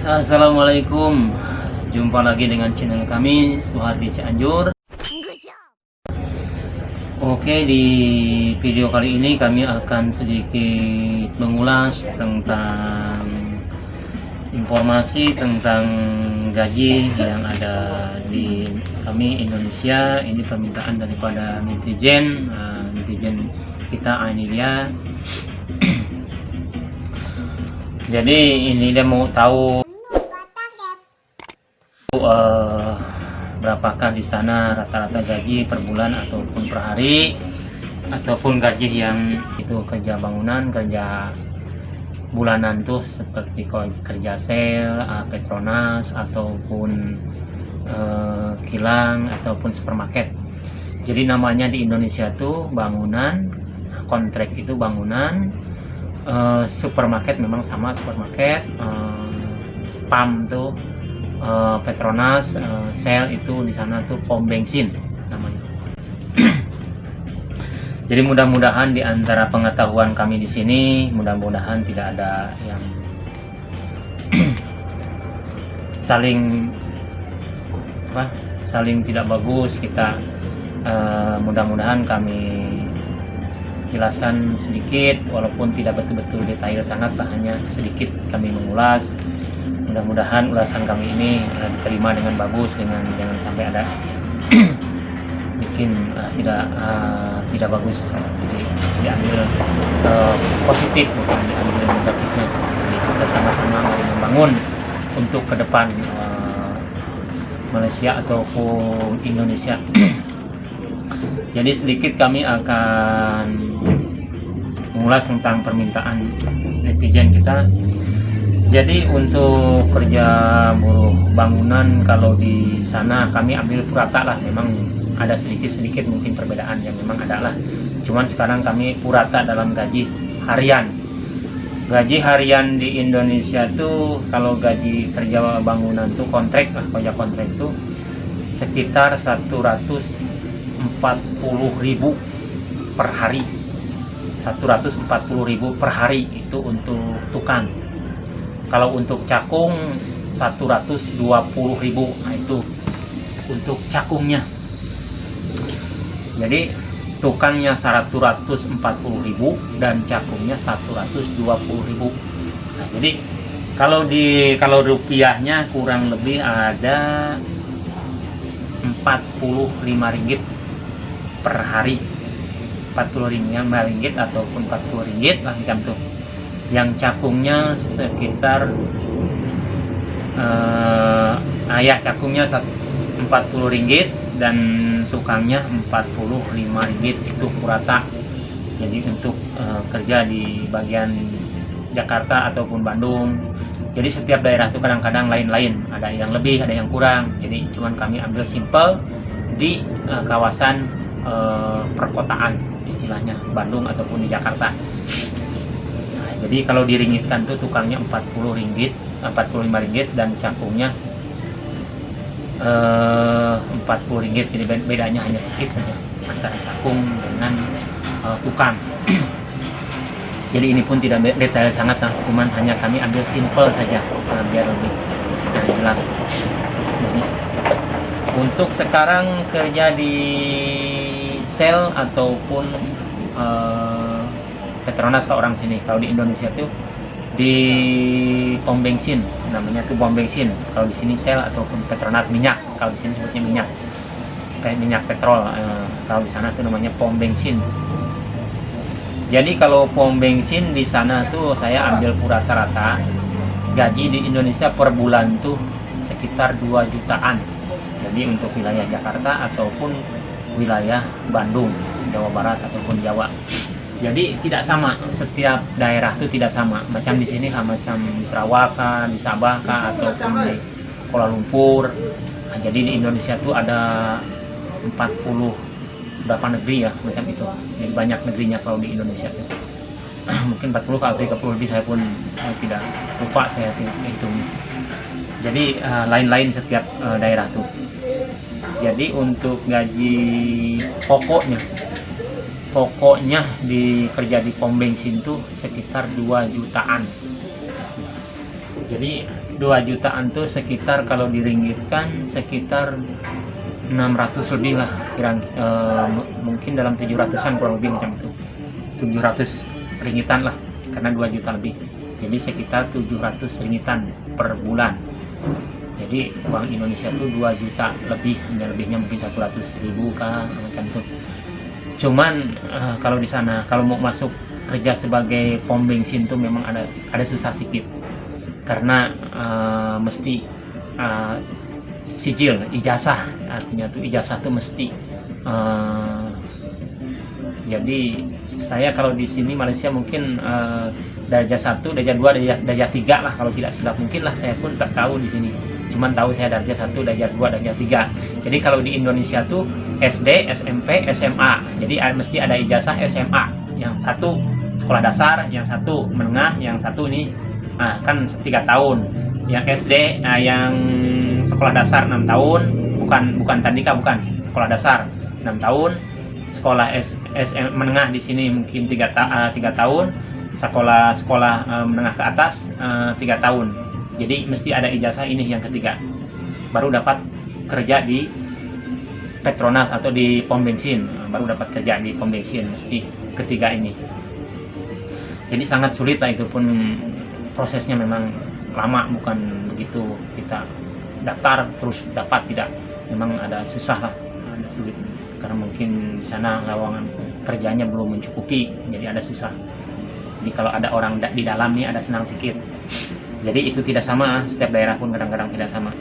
Assalamualaikum. Jumpa lagi dengan channel kami Suhardi Cianjur. Oke, di video kali ini kami akan sedikit mengulas tentang informasi tentang gaji yang ada di kami Indonesia. Ini permintaan daripada netizen, netizen kita ini dia. Jadi ini dia mau tahu berapakah di sana rata-rata gaji per bulan ataupun per hari, ataupun gaji yang itu kerja bangunan, kerja bulanan tuh seperti kerja sel, Petronas ataupun kilang ataupun supermarket. Jadi namanya di Indonesia tuh bangunan, kontrak itu bangunan, supermarket memang sama supermarket, PAM tuh Petronas, Shell itu di sana tuh pom bensin namanya. Jadi mudah-mudahan di antara pengetahuan kami di sini, mudah-mudahan tidak ada yang saling tidak bagus. Kita mudah-mudahan kami jelaskan sedikit, walaupun tidak betul-betul detail sangat, hanya sedikit kami mengulas. Mudah-mudahan ulasan kami ini diterima dengan bagus, dengan jangan sampai ada bikin tidak bagus. Jadi diambil positif, bukan diambil negatifnya. Jadi kita sama-sama mari membangun untuk ke depan Malaysia ataupun Indonesia. Jadi sedikit kami akan mengulas tentang permintaan netizen kita. Jadi untuk kerja buruh bangunan, kalau di sana kami ambil purata lah, memang ada sedikit-sedikit mungkin perbedaan yang memang ada lah. Cuman sekarang kami purata dalam gaji harian. Gaji harian di Indonesia tuh kalau gaji kerja bangunan tuh kontrak lah, kerja kontrak tuh sekitar 140.000 per hari. 140.000 per hari itu untuk tukang. Kalau untuk cakung 120.000, nah itu untuk cakungnya. Jadi tukangnya 140.000 dan cakungnya 120.000. Nah, jadi kalau rupiahnya kurang lebih ada 45 ringgit per hari. 40 ringgit ataupun 40 ringgit lah macam tuh. Yang cakungnya sekitar cakungnya 40 ringgit dan tukangnya 45 ringgit itu purata. Jadi untuk kerja di bagian Jakarta ataupun Bandung. Jadi setiap daerah itu kadang-kadang lain-lain, ada yang lebih, ada yang kurang. Jadi cuman kami ambil simple di kawasan perkotaan, istilahnya Bandung ataupun di Jakarta. Jadi kalau diringgitkan tuh tukangnya 45 ringgit dan cakungnya 40 ringgit. Jadi bedanya hanya sedikit saja antara cakung dengan tukang. Jadi ini pun tidak detail sangat, cuman hanya kami ambil simple saja biar lebih jelas. Jadi, untuk sekarang kerja di Shell ataupun Petronas ke orang sini. Kalau di Indonesia tuh di pom bensin, namanya tuh pom bensin. Kalau di sini Shell ataupun Petronas minyak. Kalau di sini sebutnya minyak, kayak minyak petrol. Kalau di sana tuh namanya pom bensin. Jadi kalau pom bensin di sana tuh saya ambil purata rata. Gaji di Indonesia per bulan tuh sekitar 2 jutaan. Jadi untuk wilayah Jakarta ataupun wilayah Bandung, Jawa Barat ataupun Jawa. Jadi tidak sama, setiap daerah itu tidak sama. Macam di sini macam di Sarawak, di Sabah ataupun di Kuala Lumpur. Nah, jadi di Indonesia tuh ada 40 berapa negeri ya, macam itu. Jadi banyak negerinya kalau di Indonesia tuh. Mungkin 40 atau 30 lebih, saya pun tidak lupa saya hitung. Jadi lain-lain setiap daerah tuh. Jadi untuk gaji pokoknya kerja di pom bensin tuh sekitar 2 jutaan. Jadi 2 jutaan tuh sekitar kalau diringgitkan sekitar 600 lebih lah, mungkin dalam 700-an kurang lebih macam itu, 700 ringitan lah, karena 2 juta lebih, jadi sekitar 700 ringitan per bulan. Jadi uang Indonesia tuh 2 juta lebih, lebihnya mungkin 100.000 kah macam itu. Cuman kalau di sana kalau mau masuk kerja sebagai pom bensin tuh memang ada susah sedikit, karena mesti sijil ijazah, artinya tuh ijazah tuh mesti jadi saya kalau di sini Malaysia mungkin darjah 1, darjah 2, darjah 3 lah kalau tidak silap, mungkin lah, saya pun tak tahu di sini, cuman tahu saya darjah 1, darjah 2, darjah 3. Jadi kalau di Indonesia tuh SD, SMP, SMA, jadi mesti ada ijazah SMA, yang satu sekolah dasar, yang satu menengah, yang satu ini kan 3 tahun, yang SD yang sekolah dasar 6 tahun, bukan tandika, bukan sekolah dasar 6 tahun, sekolah menengah di sini mungkin 3 tahun, sekolah menengah ke atas 3 tahun. Jadi mesti ada ijazah ini yang ketiga, baru dapat kerja di Petronas atau di pom bensin, baru dapat kerja di pom bensin, mesti ketiga ini. Jadi sangat sulit lah, itu pun prosesnya memang lama, bukan begitu kita daftar terus dapat, tidak, memang ada susah lah, ada sulit, karena mungkin di sana lowongan kerjanya belum mencukupi, jadi ada susah. Jadi kalau ada orang di dalam nih ada senang sedikit. Jadi itu tidak sama, setiap daerah pun kadang-kadang tidak sama.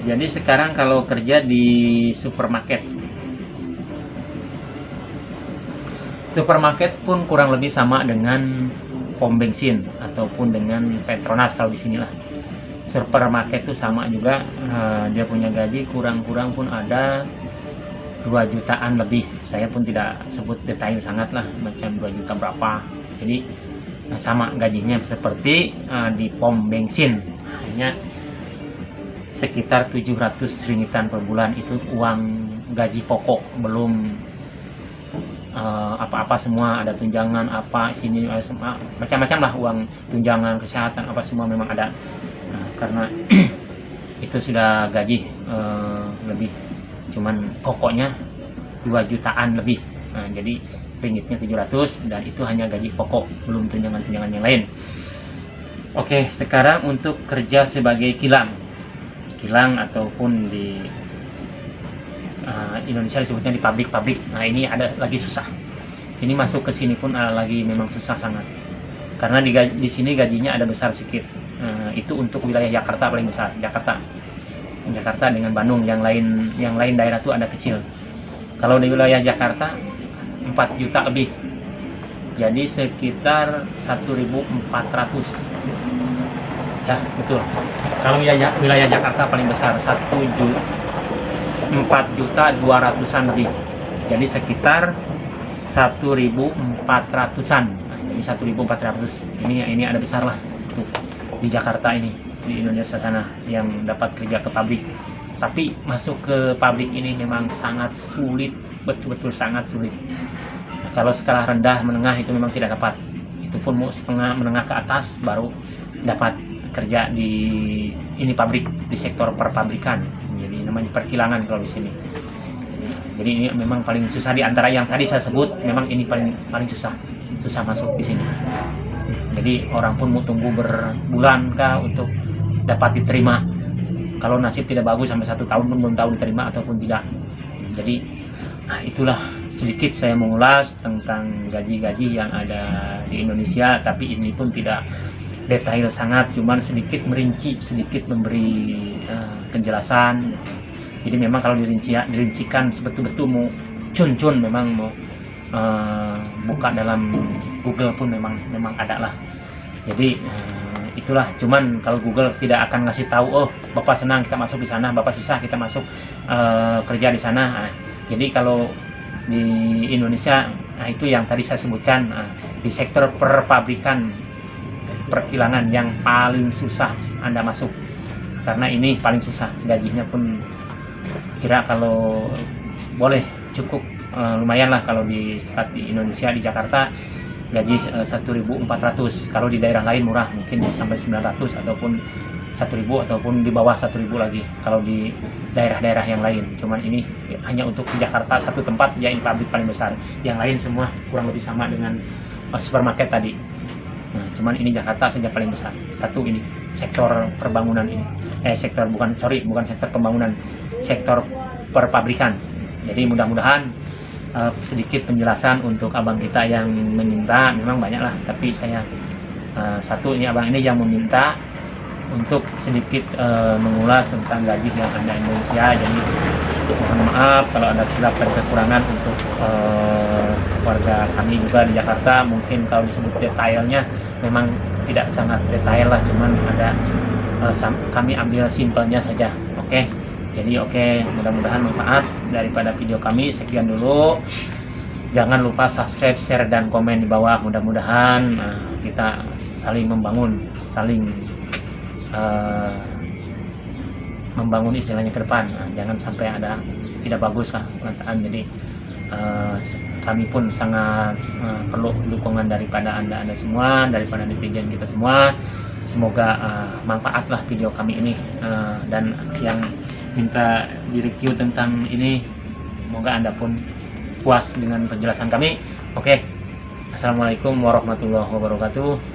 Jadi sekarang kalau kerja di supermarket pun kurang lebih sama dengan pom bensin ataupun dengan Petronas kalau di sini lah. Supermarket itu sama juga, dia punya gaji kurang-kurang pun ada 2 jutaan lebih. Saya pun tidak sebut detail sangat lah, macam 2 juta berapa. Jadi sama gajinya seperti di pom bensin, hanya sekitar 700 ringitan per bulan. Itu uang gaji pokok, belum apa-apa semua, ada tunjangan apa sini, macam-macam lah, uang tunjangan kesehatan apa semua memang ada. Karena itu sudah gaji lebih, cuman pokoknya 2 jutaan lebih. Jadi ringgitnya 700, dan itu hanya gaji pokok, belum tunjangan-tunjangan yang lain. Oke, sekarang untuk kerja sebagai kilang ataupun di Indonesia disebutnya di pabrik. Nah ini ada lagi susah. Ini masuk ke sini pun lagi memang susah sangat. Karena di sini gajinya ada besar sedikit. Itu untuk wilayah Jakarta paling besar. Jakarta dengan Bandung, yang lain daerah tuh ada kecil. Kalau di wilayah Jakarta 4 juta lebih. Jadi sekitar 1.400. Ya betul. Kalau wilayah Jakarta paling besar 4.200.000-an lebih, jadi sekitar 1.400-an. Jadi 1.400 ini ada besar lah tuh, di Jakarta ini, di Indonesia sana, yang dapat kerja ke pabrik. Tapi masuk ke pabrik ini memang sangat sulit, betul-betul sangat sulit. Kalau skala rendah menengah itu memang tidak dapat, itu pun mau setengah menengah ke atas baru dapat kerja di ini pabrik, di sektor perpabrikan. Jadi namanya perkilangan kalau di sini. Jadi ini memang paling susah di antara yang tadi saya sebut, memang ini paling susah masuk di sini. Jadi orang pun mau tunggu berbulan kah untuk dapat diterima. Kalau nasib tidak bagus sampai 1 tahun pun belum tahu diterima ataupun tidak. Jadi itulah sedikit saya mengulas tentang gaji-gaji yang ada di Indonesia, tapi ini pun tidak detail sangat, cuman sedikit merinci, sedikit memberi penjelasan. Jadi memang kalau dirincikan sebetul-betul mau cun memang mau buka dalam Google pun memang ada lah. Jadi itulah, cuman kalau Google tidak akan ngasih tahu, oh Bapak senang kita masuk di sana, Bapak susah kita masuk kerja di sana. Jadi kalau di Indonesia, itu yang tadi saya sebutkan, di sektor perpabrikan, perkilangan yang paling susah Anda masuk, karena ini paling susah. Gajinya pun kira kalau boleh cukup lumayan lah. Kalau di Indonesia, di Jakarta gaji 1.400, kalau di daerah lain murah mungkin sampai 900 ataupun 1.000 ataupun di bawah 1.000 lagi kalau di daerah-daerah yang lain. Cuman ini hanya untuk di Jakarta satu tempat saja ini pabrik paling besar. Yang lain semua kurang lebih sama dengan supermarket tadi. Nah, cuman ini Jakarta saja paling besar. Satu ini sektor perbangunan ini. Bukan sektor pembangunan, sektor perpabrikan. Jadi mudah-mudahan sedikit penjelasan untuk abang kita yang meminta, memang banyak lah, tapi saya satu ini abang ini yang meminta untuk sedikit mengulas tentang gaji yang ada di Indonesia. Jadi mohon maaf kalau ada silap dan kekurangan untuk warga kami juga di Jakarta. Mungkin kalau disebut detailnya memang tidak sangat detail lah, cuman ada kami ambil simpelnya saja. Oke. Jadi mudah-mudahan manfaat daripada video kami. Sekian dulu. Jangan lupa subscribe, share, dan komen di bawah. Mudah-mudahan kita saling membangun, membangun istilahnya ke depan. Jangan sampai ada tidak bagus lah penataan. Jadi kami pun sangat perlu dukungan daripada anda semua, daripada netizen kita semua. Semoga manfaat lah video kami ini, dan yang minta di-review tentang ini, semoga anda pun puas dengan penjelasan kami. Assalamualaikum warahmatullahi wabarakatuh.